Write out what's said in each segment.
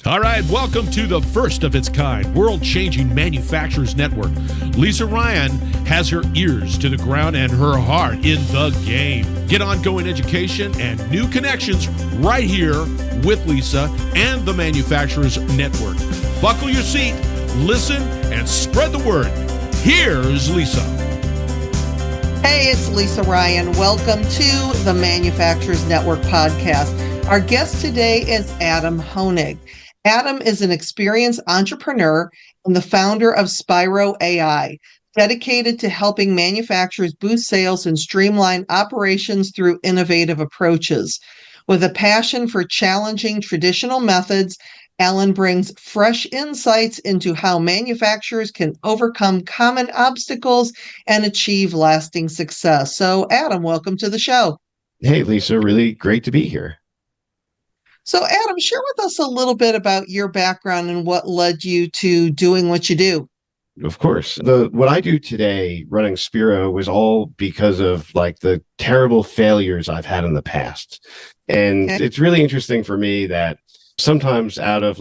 All right, welcome to the first of its kind, world-changing manufacturers network. Lisa Ryan has her ears to the ground and her heart in the game. Get ongoing education and new connections right here with Lisa and the Manufacturers Network. Buckle your seat, listen, and spread the word. Here's Lisa. Hey, it's Lisa Ryan. Welcome to the Manufacturers Network podcast. Our guest today is Adam Honig. Adam is an experienced entrepreneur and the founder of Spiro AI, dedicated to helping manufacturers boost sales and streamline operations through innovative approaches. With a passion for challenging traditional methods, Alan brings fresh insights into how manufacturers can overcome common obstacles and achieve lasting success. So, Adam, welcome to the show. Hey, Lisa, really great to be here. So, Adam, share with us a little bit about your background and what led you to doing what you do. Of course. What I do today running Spiro was all because of the terrible failures I've had in the past. And It's really interesting for me that sometimes out of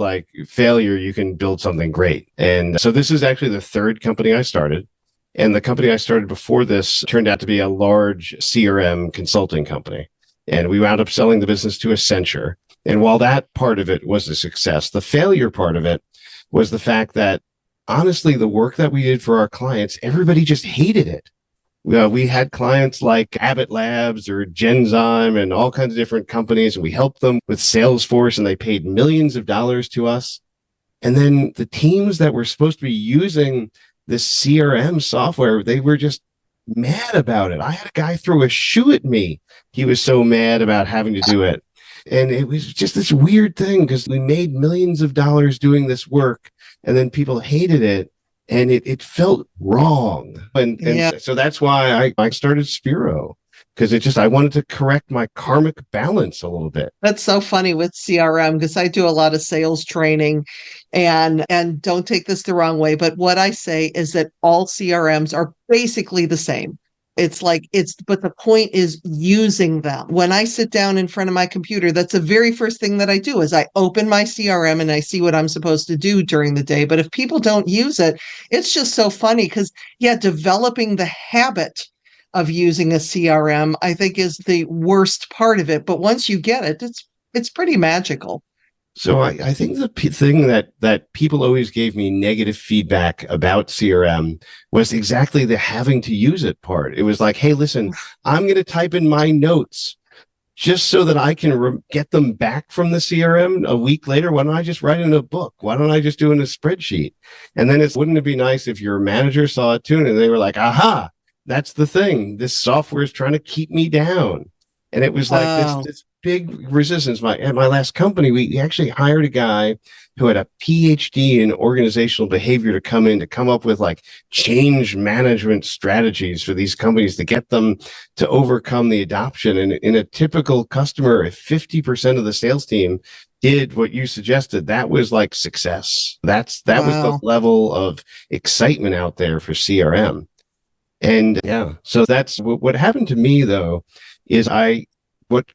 failure, you can build something great. And so this is actually the third company I started. And the company I started before this turned out to be a large CRM consulting company. And we wound up selling the business to Accenture. And while that part of it was a success, the failure part of it was the fact that, honestly, the work that we did for our clients, everybody just hated it. We had clients like Abbott Labs or Genzyme and all kinds of different companies, and we helped them with Salesforce, and they paid millions of dollars to us. And then the teams that were supposed to be using this CRM software, they were just mad about it. I had a guy throw a shoe at me. He was so mad about having to do it. And it was just this weird thing because we made millions of dollars doing this work, and then people hated it, and it felt wrong. And so that's why I started Spiro, because I wanted to correct my karmic balance a little bit. That's so funny with CRM, because I do a lot of sales training, and don't take this the wrong way, but what I say is that all CRMs are basically the same. But the point is using them. When I sit down in front of my computer, that's the very first thing that I do is I open my CRM and I see what I'm supposed to do during the day. But if people don't use it, it's just so funny because, developing the habit of using a CRM, I think, is the worst part of it. But once you get it, it's pretty magical. So I think the thing that people always gave me negative feedback about CRM was exactly the having to use it part. It was like, hey, listen, I'm going to type in my notes just so that I can get them back from the CRM a week later. Why don't I just write in a book? Why don't I just do it in a spreadsheet? And then wouldn't it be nice if your manager saw it too and they were like, aha, that's the thing. This software is trying to keep me down. And it was like this big resistance. At my last company, we actually hired a guy who had a PhD in organizational behavior to come up with change management strategies for these companies to get them to overcome the adoption. And in a typical customer, if 50% of the sales team did what you suggested, that was success. That was the level of excitement out there for CRM. And so that's what happened to me, though, is what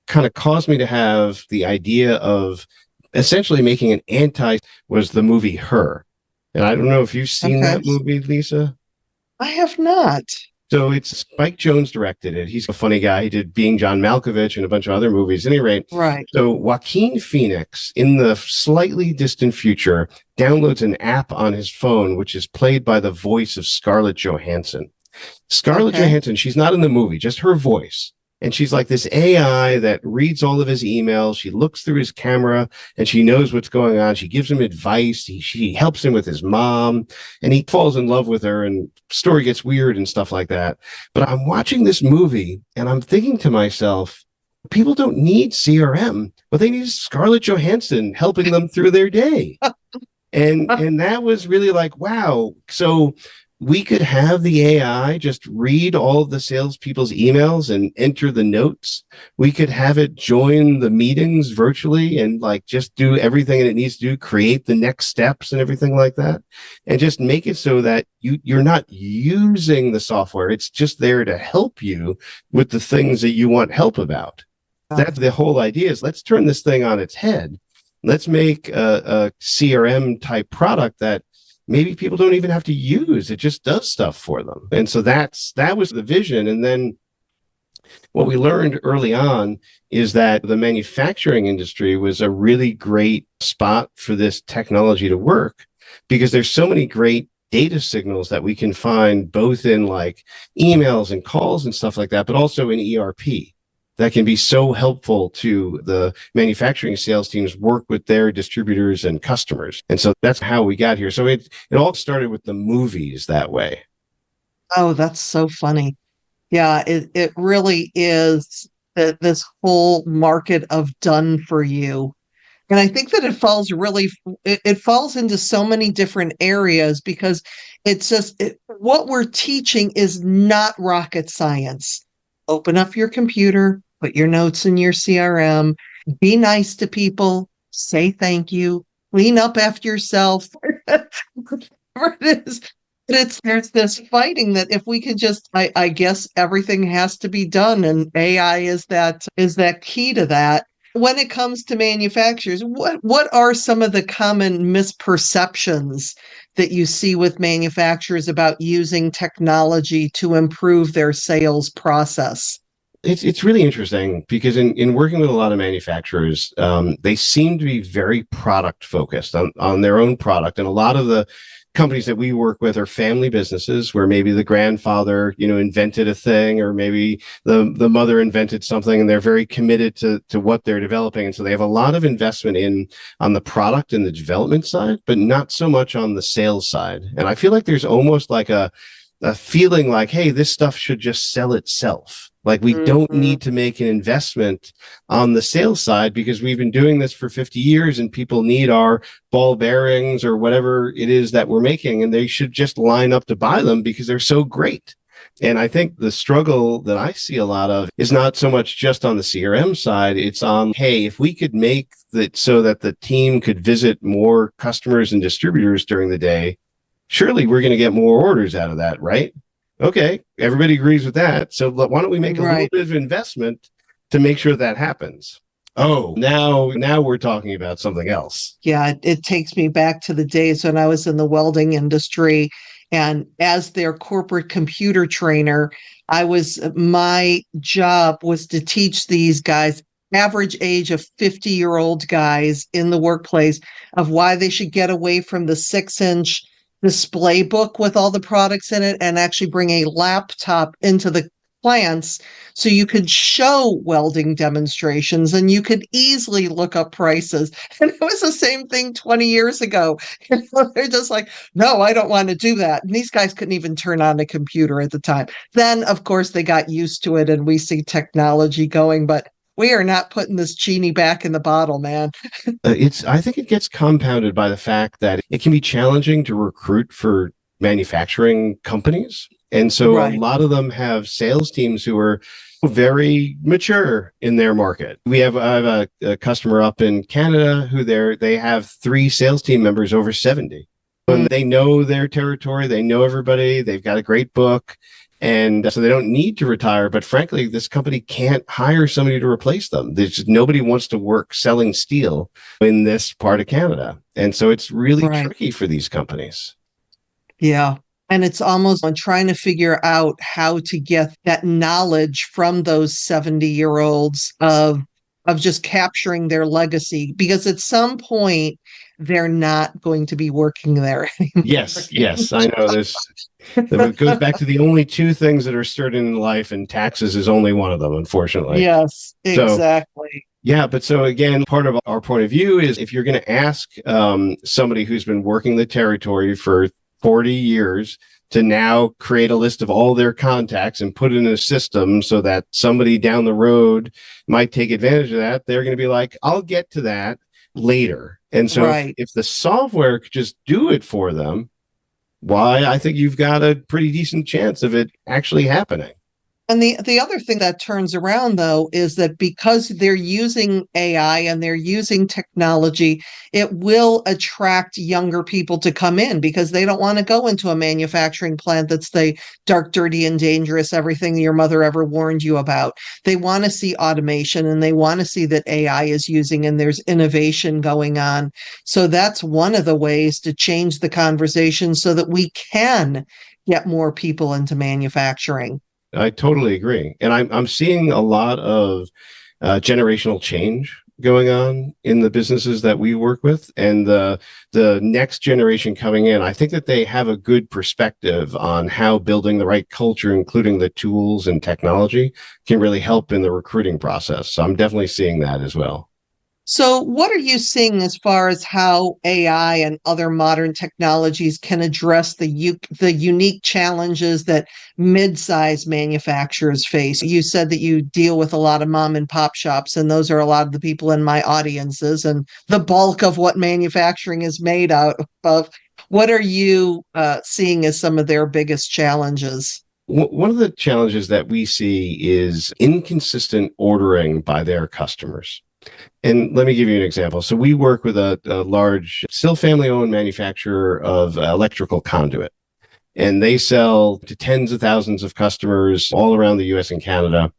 kind of caused me to have the idea of essentially making an was the movie Her. And I don't know if you've seen that movie, Lisa. I have not. So it's Spike Jonze directed it. He's a funny guy. He did Being John Malkovich and a bunch of other movies. At any rate, right. So Joaquin Phoenix, in the slightly distant future, downloads an app on his phone, which is played by the voice of Scarlett Johansson. Scarlett Johansson, she's not in the movie, just her voice. And she's like this AI that reads all of his emails. She looks through his camera and she knows what's going on. She gives him advice. She helps him with his mom, and he falls in love with her, and story gets weird and stuff like that. But I'm watching this movie and I'm thinking to myself, people don't need CRM, but they need Scarlett Johansson helping them through their day. And that was really wow. So we could have the AI just read all of the salespeople's emails and enter the notes. We could have it join the meetings virtually and just do everything it needs to do, create the next steps and everything like that, and just make it so that you're not using the software. It's just there to help you with the things that you want help about. That's the whole idea, is let's turn this thing on its head Let's make a CRM type product that maybe people don't even have to use. It just does stuff for them. And so that was the vision. And then what we learned early on is that the manufacturing industry was a really great spot for this technology to work because there's so many great data signals that we can find both in like emails and calls and stuff like that, but also in ERP that can be so helpful to the manufacturing sales teams work with their distributors and customers. And so that's how we got here. So it all started with the movies that way. Oh, that's so funny. Yeah, it really is this whole market of done for you. And I think that it falls into so many different areas because what we're teaching is not rocket science. Open up your computer, put your notes in your CRM, be nice to people, say thank you, clean up after yourself. Whatever it is. But there's this fighting that if we could I guess everything has to be done, and AI is that key to that. When it comes to manufacturers, what are some of the common misperceptions that you see with manufacturers about using technology to improve their sales process? It's really interesting because in working with a lot of manufacturers, they seem to be very product focused on their own product. And a lot of the companies that we work with are family businesses where maybe the grandfather, invented a thing, or maybe the mother invented something, and they're very committed to what they're developing. And so they have a lot of investment on the product and the development side, but not so much on the sales side. And I feel like there's almost like a feeling like, hey, this stuff should just sell itself. Like we don't need to make an investment on the sales side because we've been doing this for 50 years and people need our ball bearings or whatever it is that we're making, and they should just line up to buy them because they're so great. And I think the struggle that I see a lot of is not so much just on the CRM side. It's on, hey, if we could make that so that the team could visit more customers and distributors during the day, surely we're going to get more orders out of that, right? Okay, everybody agrees with that. So why don't we make a little bit of investment to make sure that happens? Oh, now we're talking about something else. Yeah, it takes me back to the days when I was in the welding industry, and as their corporate computer trainer, my job was to teach these guys, average age of 50-year-old guys in the workplace, of why they should get away from the 6-inch display book with all the products in it and actually bring a laptop into the plants so you could show welding demonstrations and you could easily look up prices. And it was the same thing 20 years ago. They're just like, no, I don't want to do that. And these guys couldn't even turn on a computer at the time. Then, of course, they got used to it and we see technology going, but we are not putting this genie back in the bottle, man. I think it gets compounded by the fact that it can be challenging to recruit for manufacturing companies. And so a lot of them have sales teams who are very mature in their market. I have a customer up in Canada who they have 3 sales team members over 70. And they know their territory, they know everybody, they've got a great book. And so they don't need to retire. But frankly, this company can't hire somebody to replace them. Nobody wants to work selling steel in this part of Canada. And so it's really tricky for these companies. Yeah. And it's almost on trying to figure out how to get that knowledge from those 70-year-olds of just capturing their legacy, because at some point they're not going to be working there anymore. Yes, I know this. It goes back to the only 2 things that are certain in life, and taxes is only one of them, unfortunately. Yes, exactly. But so again, part of our point of view is if you're going to ask somebody who's been working the territory for 40 years to now create a list of all their contacts and put it in a system so that somebody down the road might take advantage of that, they're going to be like, I'll get to that later. And so if the software could just do it for them, I think you've got a pretty decent chance of it actually happening. And the other thing that turns around, though, is that because they're using AI and they're using technology, it will attract younger people to come in because they don't want to go into a manufacturing plant that's the dark, dirty, and dangerous, everything your mother ever warned you about. They want to see automation and they want to see that AI is using and there's innovation going on. So that's one of the ways to change the conversation so that we can get more people into manufacturing. I totally agree. And I'm seeing a lot of generational change going on in the businesses that we work with. And the next generation coming in, I think that they have a good perspective on how building the right culture, including the tools and technology, can really help in the recruiting process. So I'm definitely seeing that as well. So, what are you seeing as far as how AI and other modern technologies can address the unique challenges that mid-sized manufacturers face? You said that you deal with a lot of mom and pop shops, and those are a lot of the people in my audiences, and the bulk of what manufacturing is made out of. What are you seeing as some of their biggest challenges? One of the challenges that we see is inconsistent ordering by their customers. And let me give you an example. So we work with a large, still family-owned manufacturer of electrical conduit, and they sell to tens of thousands of customers all around the US and Canada.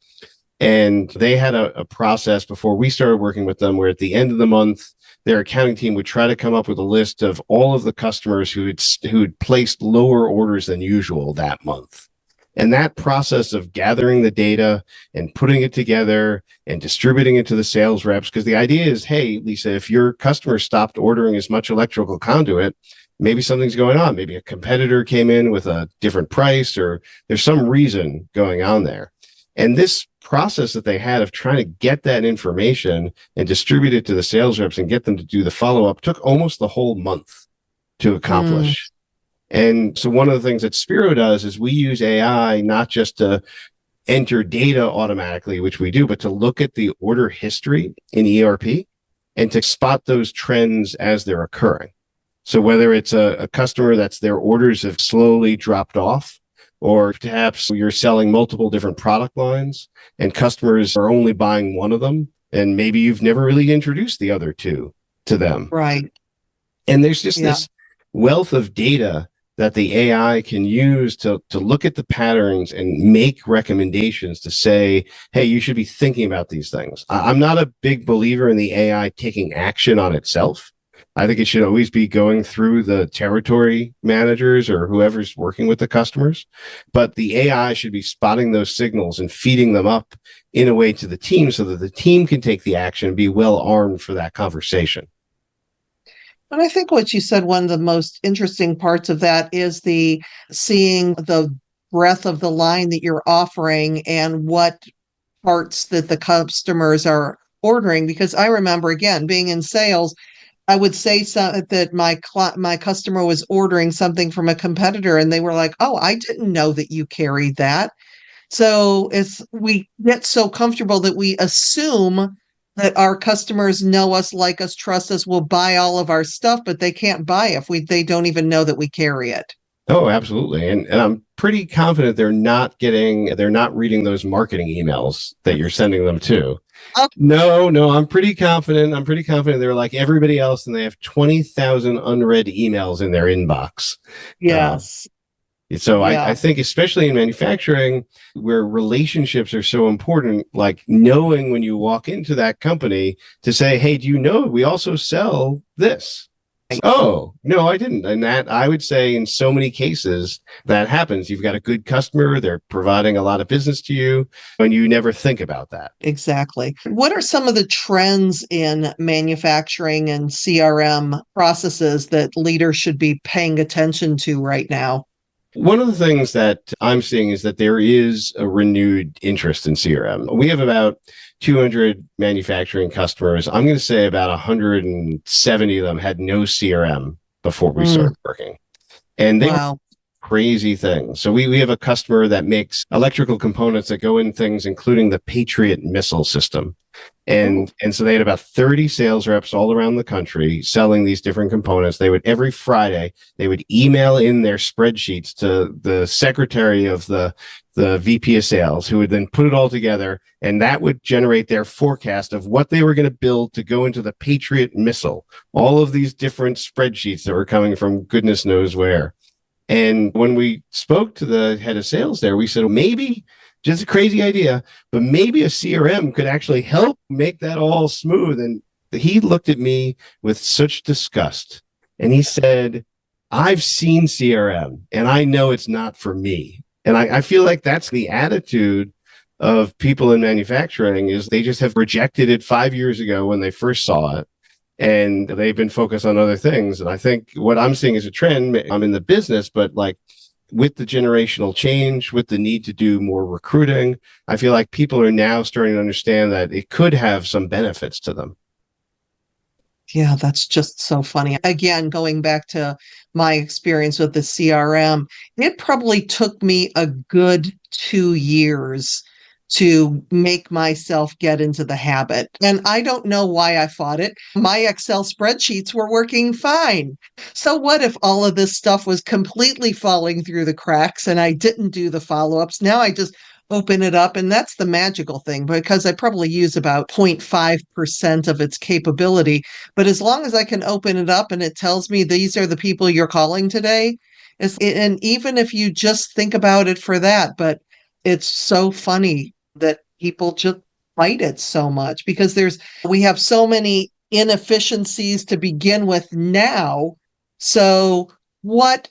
And they had a process before we started working with them where at the end of the month, their accounting team would try to come up with a list of all of the customers who'd placed lower orders than usual that month. And that process of gathering the data and putting it together and distributing it to the sales reps, because the idea is, hey, Lisa, if your customer stopped ordering as much electrical conduit, maybe something's going on. Maybe a competitor came in with a different price or there's some reason going on there. And this process that they had of trying to get that information and distribute it to the sales reps and get them to do the follow-up took almost the whole month to accomplish. And so one of the things that Spiro does is we use AI not just to enter data automatically, which we do, but to look at the order history in ERP and to spot those trends as they're occurring. So whether it's a customer that's their orders have slowly dropped off, or perhaps you're selling multiple different product lines and customers are only buying one of them, and maybe you've never really introduced the other two to them. Right. And there's just this wealth of data that the AI can use to look at the patterns and make recommendations to say, hey, you should be thinking about these things. I'm not a big believer in the AI taking action on itself. I think it should always be going through the territory managers or whoever's working with the customers. But the AI should be spotting those signals and feeding them up in a way to the team so that the team can take the action and be well armed for that conversation. And I think what you said, one of the most interesting parts of that is the seeing the breadth of the line that you're offering and what parts that the customers are ordering. Because I remember, again, being in sales, I would say that my customer was ordering something from a competitor and they were like, oh, I didn't know that you carried that. So we get so comfortable that we assume that our customers know us, like us, trust us, will buy all of our stuff, but they can't buy if they don't even know that we carry it. Oh, absolutely. And I'm pretty confident they're not reading those marketing emails that you're sending them to. Okay. No, I'm pretty confident. They're like everybody else and they have 20,000 unread emails in their inbox. Yes. So I think especially in manufacturing where relationships are so important, like knowing when you walk into that company to say, hey, do you know we also sell this? Oh, no, I didn't. And that I would say in so many cases that happens. You've got a good customer. They're providing a lot of business to you and you never think about that. Exactly. What are some of the trends in manufacturing and CRM processes that leaders should be paying attention to right now? One of the things that I'm seeing is that there is a renewed interest in CRM. We have about 200 manufacturing customers. I'm going to say about 170 of them had no CRM before we started working. And they were crazy things. So we have a customer that makes electrical components that go in things, including the Patriot missile system. And so they had about 30 sales reps all around the country selling these different components. They would, every Friday, they would email in their spreadsheets to the secretary of the VP of sales, who would then put it all together, and that would generate their forecast of what they were going to build to go into the Patriot missile. All of these different spreadsheets that were coming from goodness knows where. And when we spoke to the head of sales there, we said, well, maybe, just a crazy idea, but maybe a CRM could actually help make that all smooth. And he looked at me with such disgust, and he said, I've seen CRM and I know it's not for me. And I feel like that's the attitude of people in manufacturing, is they just have rejected it 5 years ago when they first saw it, and they've been focused on other things. And I think what I'm seeing is a trend. I'm in the business, but like with the generational change, with the need to do more recruiting, I feel like people are now starting to understand that it could have some benefits to them. Yeah, that's just so funny. Again, going back to my experience with the CRM, it probably took me a good 2 years to make myself get into the habit. And I don't know why I fought it. My Excel spreadsheets were working fine. So what if all of this stuff was completely falling through the cracks and I didn't do the follow-ups? Now I just open it up, and that's the magical thing, because I probably use about 0.5% of its capability. But as long as I can open it up and it tells me these are the people you're calling today, and even if you just think about it for that, but it's so funny that people just fight it so much, because we have so many inefficiencies to begin with now. So what,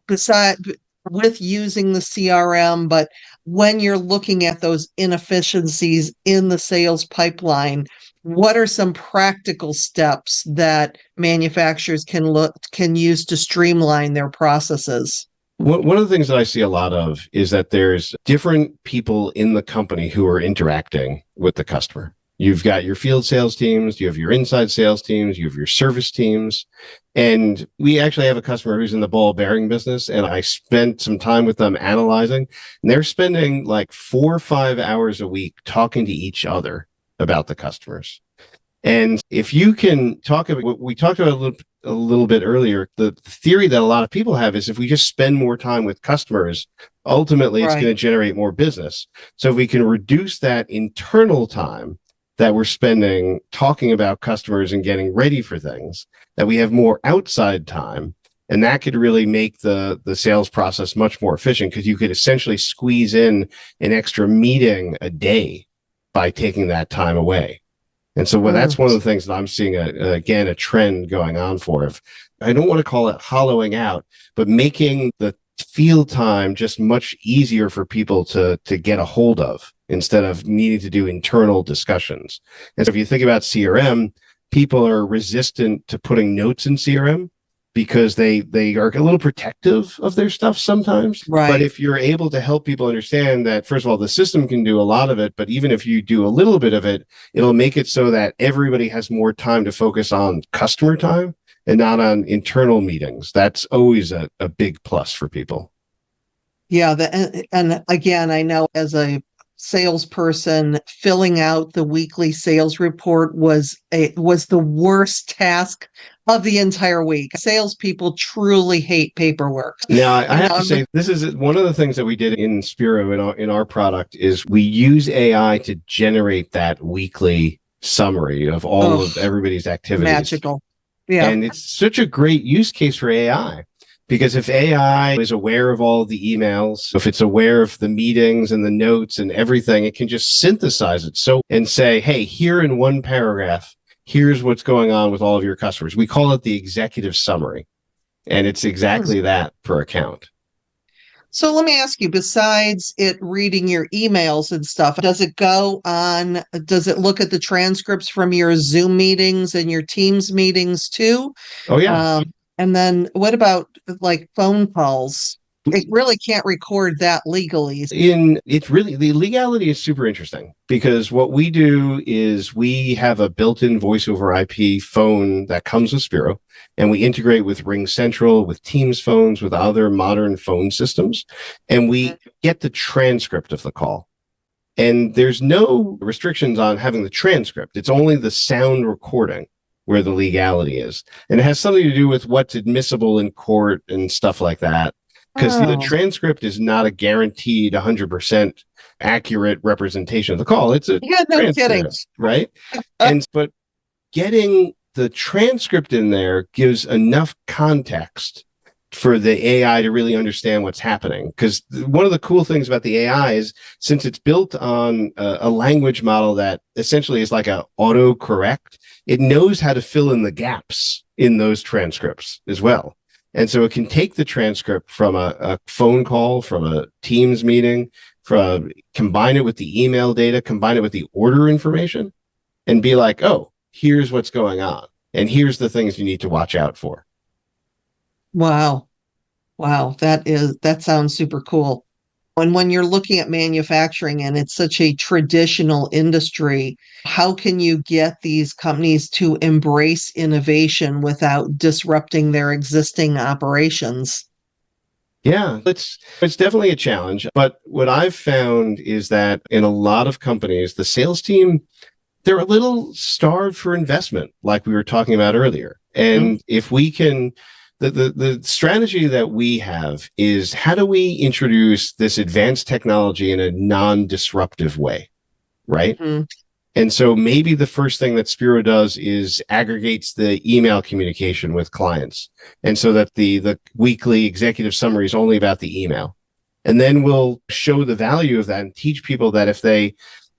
besides with using the CRM, but when you're looking at those inefficiencies in the sales pipeline, what are some practical steps that manufacturers can use to streamline their processes? One of the things that I see a lot of is that there's different people in the company who are interacting with the customer. You've got your field sales teams, you have your inside sales teams, you have your service teams. And we actually have a customer who's in the ball bearing business, and I spent some time with them analyzing, and they're spending like 4 or 5 hours a week talking to each other about the customers. And if you can talk about what we talked about a little bit earlier, the theory that a lot of people have is if we just spend more time with customers, ultimately it's going to generate more business. So if we can reduce that internal time that we're spending talking about customers and getting ready for things, that we have more outside time, and that could really make the sales process much more efficient, because you could essentially squeeze in an extra meeting a day by taking that time away. And so that's one of the things that I'm seeing, a trend going on for. I don't want to call it hollowing out, but making the field time just much easier for people to get a hold of, instead of needing to do internal discussions. And so if you think about CRM, people are resistant to putting notes in CRM because they are a little protective of their stuff sometimes. Right. But if you're able to help people understand that, first of all, the system can do a lot of it, but even if you do a little bit of it, it'll make it so that everybody has more time to focus on customer time and not on internal meetings. That's always a big plus for people. Yeah. And again, I know as a salesperson, filling out the weekly sales report was the worst task of the entire week. Salespeople truly hate paperwork. Now, I have to say, this is one of the things that we did in Spiro in our product is we use AI to generate that weekly summary of all of everybody's activities. Magical. Yeah. And it's such a great use case for AI. Because if AI is aware of all the emails, if it's aware of the meetings and the notes and everything, it can just synthesize it and say, hey, here in one paragraph, here's what's going on with all of your customers. We call it the executive summary. And it's exactly that per account. So let me ask you, besides it reading your emails and stuff, does it look at the transcripts from your Zoom meetings and your Teams meetings too? Oh, yeah. And then what about like phone calls? it really can't record that legally. The legality is super interesting because what we do is we have a built-in voice over IP phone that comes with Spiro, and we integrate with Ring Central, with Teams phones, with other modern phone systems, and we get the transcript of the call. And there's no restrictions on having the transcript. It's only the sound recording where the legality is. And it has something to do with what's admissible in court and stuff like that. Because the transcript is not a guaranteed 100% accurate representation of the call. It's a no kidding, right? But getting the transcript in there gives enough context for the AI to really understand what's happening. Because one of the cool things about the AI is since it's built on a language model that essentially is like a autocorrect, it knows how to fill in the gaps in those transcripts as well. And so it can take the transcript from a phone call, from a Teams meeting, combine it with the email data, combine it with the order information, and be like, oh, here's what's going on. And here's the things you need to watch out for. Wow. That sounds super cool. And when you're looking at manufacturing and it's such a traditional industry, how can you get these companies to embrace innovation without disrupting their existing operations? Yeah, it's definitely a challenge. But what I've found is that in a lot of companies, the sales team, they're a little starved for investment, like we were talking about earlier. And if we can, the strategy that we have is how do we introduce this advanced technology in a non-disruptive way, right? And so maybe the first thing that Spiro does is aggregates the email communication with clients. And so that the weekly executive summary is only about the email. And then we'll show the value of that and teach people that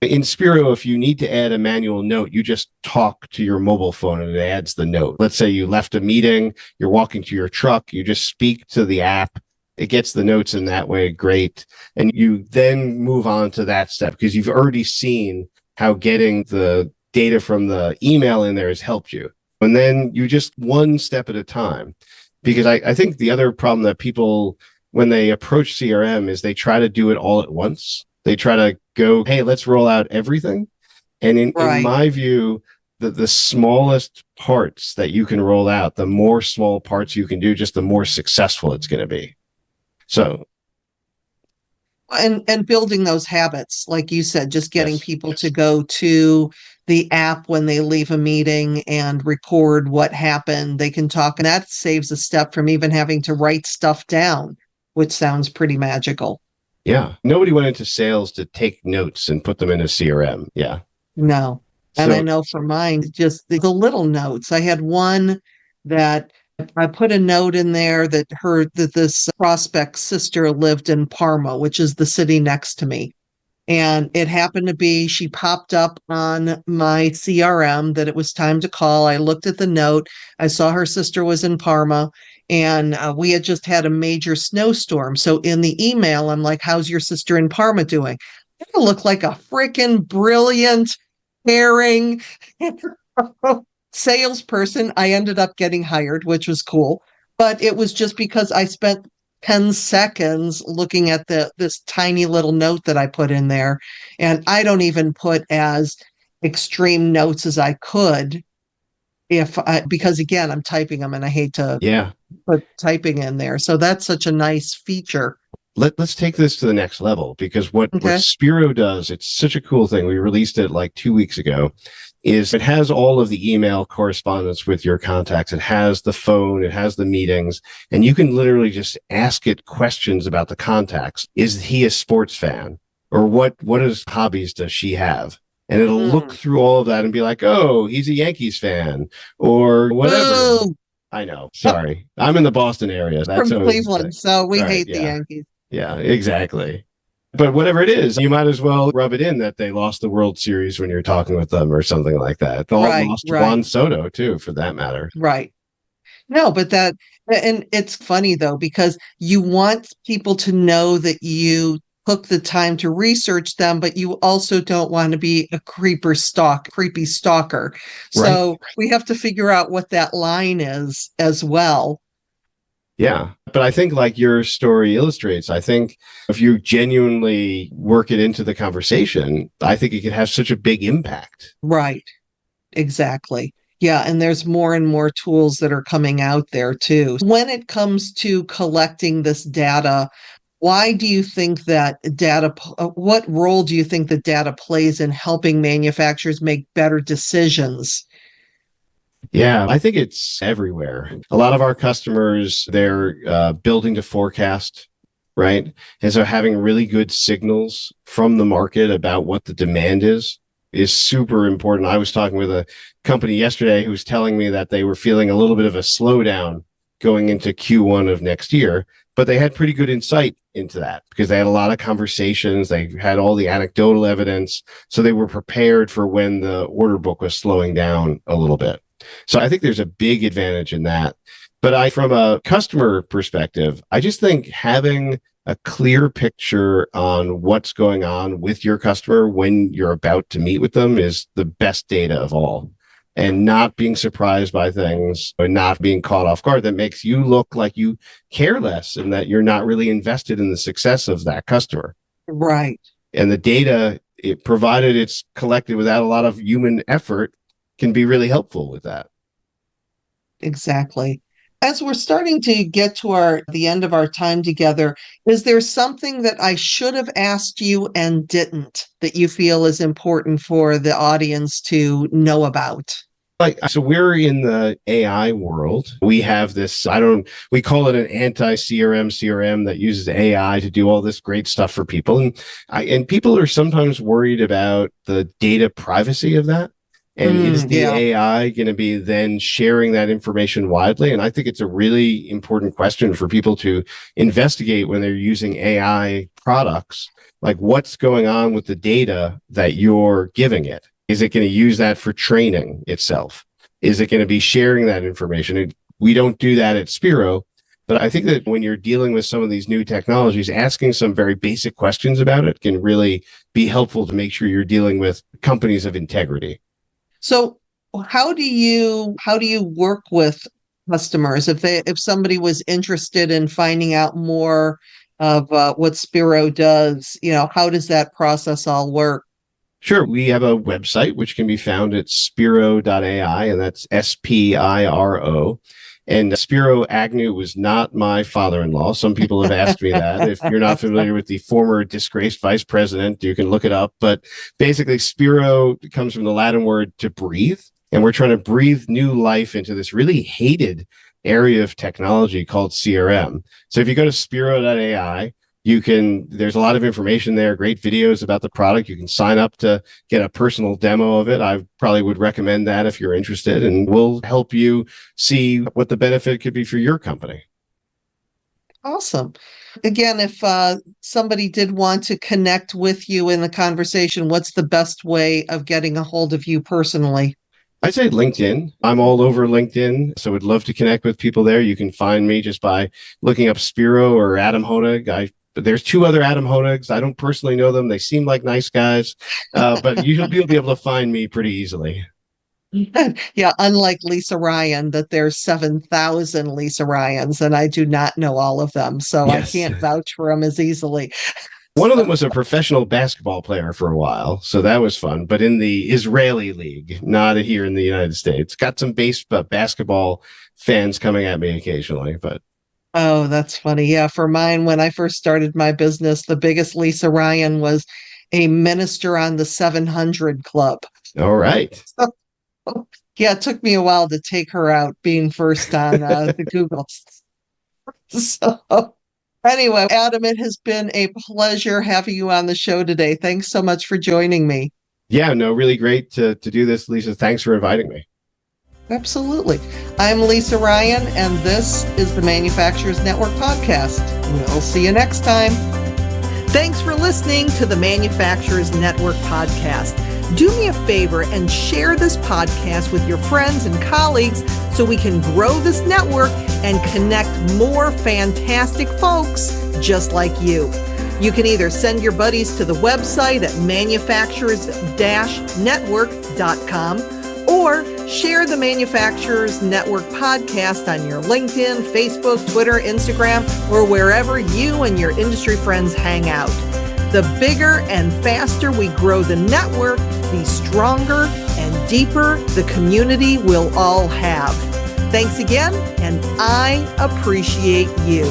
in Spiro, if you need to add a manual note, you just talk to your mobile phone and it adds the note. Let's say you left a meeting, you're walking to your truck, you just speak to the app. It gets the notes in that way. Great. And you then move on to that step because you've already seen how getting the data from the email in there has helped you. And then you just one step at a time. Because I think the other problem that people, when they approach CRM, is they try to do it all at once. They try to go, hey, let's roll out everything. And in my view, the smallest parts that you can roll out, the more small parts you can do, just the more successful it's going to be. So. And building those habits, like you said, just getting people to go to the app when they leave a meeting and record what happened. They can talk, and that saves a step from even having to write stuff down, which sounds pretty magical. Yeah. Nobody went into sales to take notes and put them in a CRM. Yeah. No. And I know for mine, just the little notes. I had one that I put a note in there that this prospect's sister lived in Parma, which is the city next to me. And it happened to be, she popped up on my CRM that it was time to call. I looked at the note. I saw her sister was in Parma. And we had just had a major snowstorm. So in the email, I'm like, how's your sister in Parma doing? It looked like a freaking brilliant, caring salesperson. I ended up getting hired, which was cool. But it was just because I spent 10 seconds looking at this tiny little note that I put in there. And I don't even put as extreme notes as I could because again, I'm typing them and I hate to put typing in there. So that's such a nice feature. Let's take this to the next level because what Spiro does, it's such a cool thing. We released it like 2 weeks ago, is it has all of the email correspondence with your contacts. It has the phone, it has the meetings, and you can literally just ask it questions about the contacts. Is he a sports fan? Or what hobbies does she have? And it'll look through all of that and be like, oh, he's a Yankees fan or whatever. Ooh. I know. Sorry. I'm in the Boston area. That's from Cleveland, so we hate the Yankees. Yeah, exactly. But whatever it is, you might as well rub it in that they lost the World Series when you're talking with them or something like that. Lost Juan Soto, too, for that matter. Right. No, but and it's funny, though, because you want people to know that you took the time to research them, but you also don't want to be a creepy stalker. So we have to figure out what that line is as well. Yeah. But I think like your story illustrates, I think if you genuinely work it into the conversation, I think it can have such a big impact. Right. Exactly. Yeah, and there's more and more tools that are coming out there too. When it comes to collecting this data, why do you think that what role do you think that data plays in helping manufacturers make better decisions? Yeah, I think it's everywhere. A lot of our customers, they're building to forecast, right? And so having really good signals from the market about what the demand is super important. I was talking with a company yesterday who was telling me that they were feeling a little bit of a slowdown going into Q1 of next year, but they had pretty good insight into that because they had a lot of conversations. They had all the anecdotal evidence. So they were prepared for when the order book was slowing down a little bit. So I think there's a big advantage in that. But from a customer perspective, I just think having a clear picture on what's going on with your customer when you're about to meet with them is the best data of all. And not being surprised by things or not being caught off guard that makes you look like you care less and that you're not really invested in the success of that customer. Right. And the data, provided it's collected without a lot of human effort, can be really helpful with that. Exactly. As we're starting to get to the end of our time together, is there something that I should have asked you and didn't that you feel is important for the audience to know about? So we're in the AI world. We have this, we call it an anti-CRM CRM that uses AI to do all this great stuff for people. And people are sometimes worried about the data privacy of that. And is the AI going to be then sharing that information widely? And I think it's a really important question for people to investigate when they're using AI products. Like, what's going on with the data that you're giving it? Is it going to use that for training itself? Is it going to be sharing that information? We don't do that at Spiro. But I think that when you're dealing with some of these new technologies, asking some very basic questions about it can really be helpful to make sure you're dealing with companies of integrity. So how do you work with customers if somebody was interested in finding out more of what Spiro does? How does that process all work? Sure. We have a website which can be found at spiro.ai, and that's SPIRO. And Spiro Agnew was not my father-in-law. Some people have asked me that. If you're not familiar with the former disgraced vice president, you can look it up. But basically, Spiro comes from the Latin word to breathe. And we're trying to breathe new life into this really hated area of technology called CRM. So if you go to spiro.ai, there's a lot of information there, great videos about the product. You can sign up to get a personal demo of it. I probably would recommend that if you're interested, and we'll help you see what the benefit could be for your company. Awesome. Again, if somebody did want to connect with you in the conversation, what's the best way of getting a hold of you personally? I'd say LinkedIn. I'm all over LinkedIn, so would love to connect with people there. You can find me just by looking up Spiro or Adam Honig. But there's two other Adam Honigs. I don't personally know them. They seem like nice guys, but you'll be able to find me pretty easily. Yeah, unlike Lisa Ryan, that there's 7,000 Lisa Ryans, and I do not know all of them, so yes. I can't vouch for them as easily. One of them was a professional basketball player for a while, so that was fun, but in the Israeli league, not here in the United States. Got some basketball fans coming at me occasionally, but... Oh, that's funny. Yeah, for mine, when I first started my business, the biggest Lisa Ryan was a minister on the 700 Club. All right. So, yeah, it took me a while to take her out, being first on the Google. So anyway, Adam, it has been a pleasure having you on the show today. Thanks so much for joining me. Yeah, no, really great to do this, Lisa. Thanks for inviting me. Absolutely. I'm Lisa Ryan, and this is the Manufacturers Network podcast. We'll see you next time. Thanks for listening to the Manufacturers Network podcast. Do me a favor and share this podcast with your friends and colleagues so we can grow this network and connect more fantastic folks just like you. You can either send your buddies to the website at manufacturers-network.com or Share the Manufacturers Network podcast on your LinkedIn, Facebook, Twitter, Instagram, or wherever you and your industry friends hang out. The bigger and faster we grow the network, the stronger and deeper the community we'll all have. Thanks again, and I appreciate you.